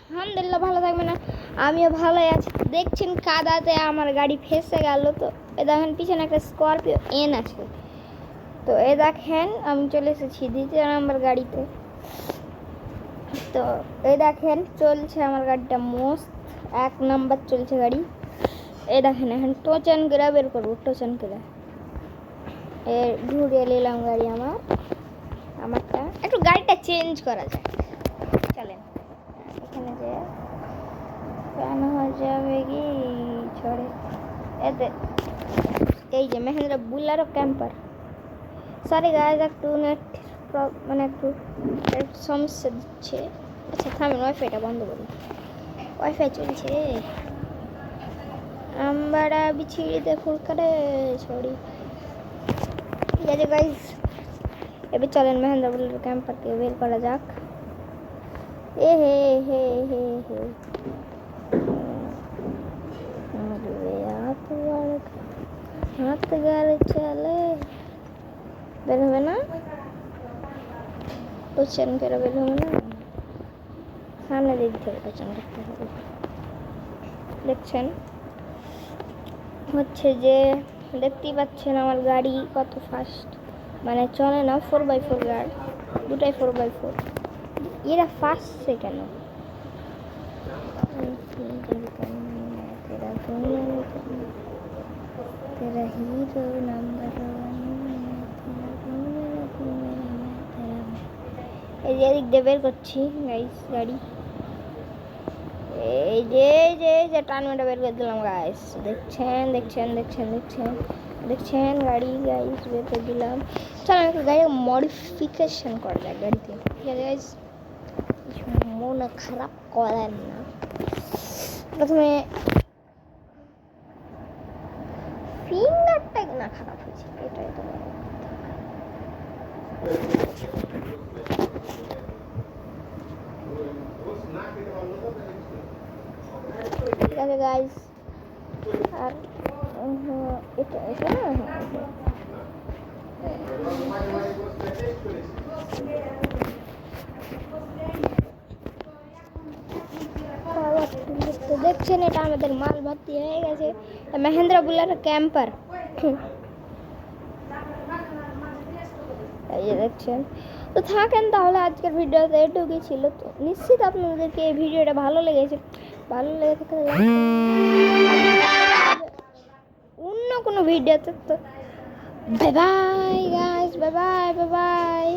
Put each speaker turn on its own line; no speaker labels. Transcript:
আলহামদুলিল্লাহ ভালো থাকবে না, আমিও ভালোই আছি। দেখছেন কাদাতে আমার গাড়ি ফেসে গেল। তো এ দেখেন পিছনে একটা স্করপিও এন আছে। তো এ দেখেন আমি চলে এসেছি 2 নম্বর গাড়িতে। তো এই দেখেন চলছে আমার গাড়িটা মস্ত 1 নাম্বার চলছে গাড়ি। এই দেখেন এখন টোচন করে বের করবো, টোচন করে ঘুরিয়ে নিলাম গাড়ি আমারটা। একটু গাড়িটা চেঞ্জ করা যায়, চলেন এখানে যে কেন হয়ে যাবে কি ছড়ে এতে। এই যে মহেন্দ্র বুলারো ক্যাম্পার। সরি গাইজ একটু নেট মানে একটু সমস্যা দিচ্ছে। আচ্ছা থামেন, ওয়াইফাইটা বন্ধ করুন। ওয়াইফাই চলছে আমরা বিছিড়িতে ফুল করে ছড়ি। ঠিক আছে গাইজ, এবার চলেন মহেন্দ্র বুলারো ক্যাম্পারকে বের করা যাক। এ হে হে হে হে হাত গাড়ি চলে বের হবে না, টোচন করে বের হবে না, সামনে দিক থেকে টোচন করতে হবে। দেখছেন হচ্ছে যে দেখতেই পাচ্ছেন আমার গাড়ি কত ফাস্ট, মানে চলে না 4x4 গাড়ি, দুটাই 4x4। এরা ফাস্টছে কেন? तेरा हीरो नंबर 1। এই যে এদিক দিয়ে বের করছি গাইস গাড়ি। এই যে টানমেটা বের করে দিলাম গাইস। দেখছেন গাড়ি গাইস বের করে দিলাম। চলো একটু গাড়ি মডিফিকেশন করা যায় গাড়িতে। ঠিক আছে গাইস, মন খারাপ করেন না। প্রথমে ফিঙ্গারটা না খারাপ হয়েছে, এটাই তো বড় কথা। ঠিক আছে গাইস, আর এটা তো দেখছেন এটা আমাদের মাল ভর্তি হয়ে গেছে। মহেন্দ্র বুলারো ক্যাম্পার এই যে দেখছেন। তো থাকেন তাহলে আজকের ভিডিওতে এটুকুই ছিল। তো নিশ্চিত আপনাদেরকে এই ভিডিওটা ভালো লেগেছে। ভালো লেগে থাকলে অন্য কোনো ভিডিওতে। তো bye bye guys, bye bye.